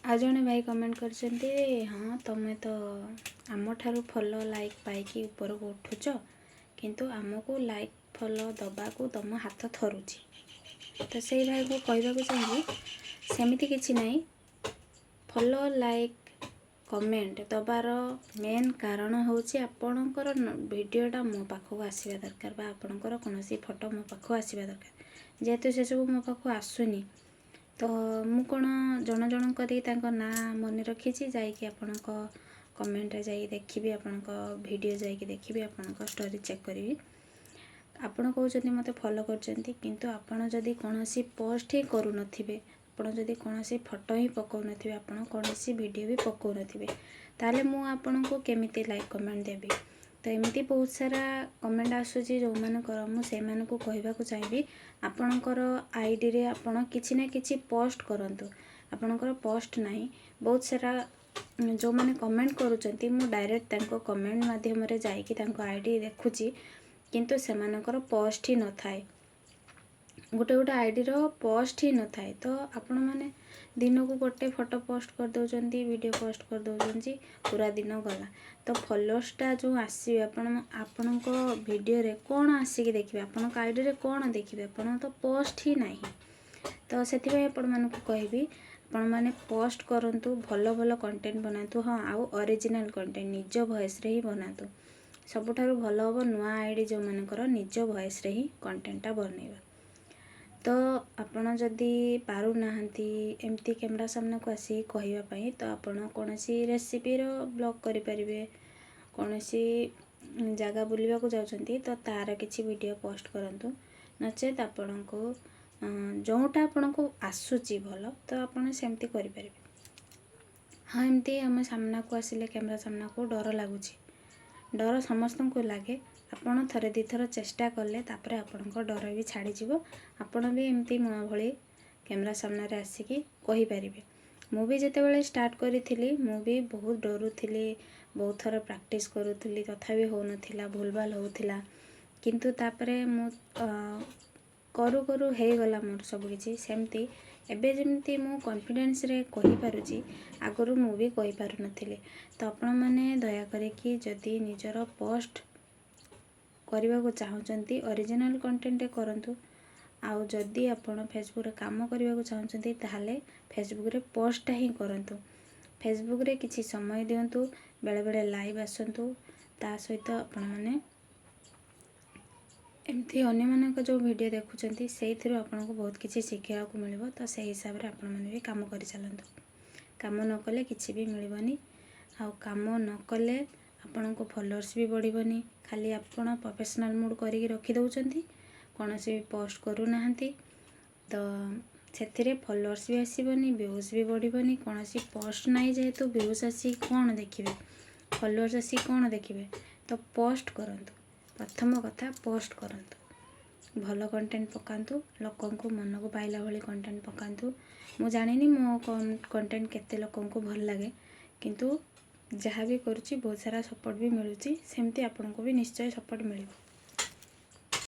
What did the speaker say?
आज जड़े भाई कमेंट कर हाँ तुम्हें तो आम ठारू फॉलो लाइक पाइकी ऊपर को उठुच किंतु आमको लाइक फॉलो दबाकू तुम हाथ थरुची। तो से भाई को कहवाक चाहिए सेमती किसी नहीं। फॉलो लाइक कमेंट दबार मेन कारण होची आपणकर वीडियोटा मो पाखक आसवा दरकार बा आपणकर कौन फोटो मो पाखक आसवा दरकार। जेहेतु से सब मो पाखक आसुनी तो मु कौन जन जन कर ना मन रखी जाकि आपण कमेंट जाई देखी आपण वीडियो जाकि देखी आपण स्टोरी चेक करी। आपण कहते मत फॉलो करचंती किंतु आपण जदि कौन पोस्ट ही करू नथिबे आपण जदि कौन फोटो ही पकाउ नथिबे आपण कौन वीडियो भी पकाउ नथिबे ताले मु आपण को केमिति लाइक कमेंट देबी। तो एमती बहुत सारा कमेंट आसूची जो मानकर मुझे कहवाक चाहिए आपणकर आईडी रे आपण किछि ना किछि पोस्ट करंतु। आपणकर पोस्ट नहीं बहुत सारा जो माने कमेंट करूचंती मु डायरेक्ट तांको कमेंट माध्यम रे जाईकी तांको आईडी देखुची किंतु सेमानकर पोस्ट ही न थाए। गोटे गोटे आईडी रो पोस्ट ही न थाए। तो आपण माने दिन को गोटे फोटो पोस्ट कर दउचंती वीडियो पोस्ट कर दउचंती पूरा दिन गला। तो फॉलोअर्सटा जो आसीबे आपण को वीडियो रे कोन आसीकी देखिबे आपण को आईडी रे कोन देखिबे आपण तो पोस्ट ही नाही। तो सेति भाई आपण माने को कहबी आपण माने पोस्ट करंतु भलो भलो कंटेंट बनातु। हाँ आउ ओरिजिनल कंटेंट निज वॉइस रे ही बनातु। सबुठारु भलो हो नुआ आईडी जो मानकर निज वॉइस रे ही कंटेंटटा बनैबा। तो आपण जदि पारु नाहंती एमती कैमरा सामने को आसी कहवा पाई तो आपण कोनोसी रेसिपी रो ब्लॉग करि परिबे कोनोसी जगह बुलिबा को जाउछंती तो तार किछि वीडियो पोस्ट करंतु नचेत आपण को जोटा आपण को आसुची भलो तो आपण सेमती करि परिबे। हाँ एमती हम सामना को आसिले कैमरा सामना को डर लागुची डर समस्त को लगे आपण थरे दी थर चेष्टा कले तापरे आपण को डर भी छाड़ी जीवो आपण भी एमती मो भली कैमरा सामने रे आसिकी कहि परिबे। मु भी जेते बेले स्टार्ट करिथिली मु भी बहुत डरुथिली बहुत थर प्रैक्टिस करूथिली तथापि हो नथिला भूलभाल होउथिला किंतु तापरे मु करू करू हे गला मोर सब किछि सेमती एबे जेमती मु कॉन्फिडेंस रे कहि पारुची आगरु मु भी कहि पारु नथिले। तो आपण माने दया करे कि जदि निजर पोस्ट करने को चाहते ओरिजिनल कंटेंट करंतु आउ जदि आपण फेसबुक रे काम करने को चाहते ताहले फेसबुक रे पोस्ट ही करंतु। फेसबुक रे किछि समय दियंतु बेले बेले लाइव आसंतु ता सहित आपण माने एमती अन्य मानक जो वीडियो देखुचंती से आपन को बहुत किछि शिखिया को मिलबो। तो से हिसाब रे आपण माने भी काम करि चलंतु। काम न कले किछि भी मिलबनी आउ काम न कले आपण को फॉलोअर्स भी बढ़िबनी। खाली आपण प्रोफेशनल मोड करी रखी दउचंती कोनोसी भी पोस्ट करू नाहंती तो सेथिरे फॉलोअर्स भी आसीबनी व्यूज भी बढ़िबनी। कोनोसी पोस्ट नाही जेहेतु व्यूज आसी कोन देखिबे फॉलोअर्स आसी कोन देखिबे। तो पोस्ट करंतु प्रथम कथा पोस्ट करंतु भलो कंटेंट पकांतु लोकन को मन को पाइला भली कंटेंट पकांतु। मु जानिनी मो कंटेंट केते लोकन को भल लागे किंतु जहाँ भी करुच्ची बहुत सारा सपोर्ट भी मिलूँ सेमती आपन को भी निश्चय सपोर्ट मिल।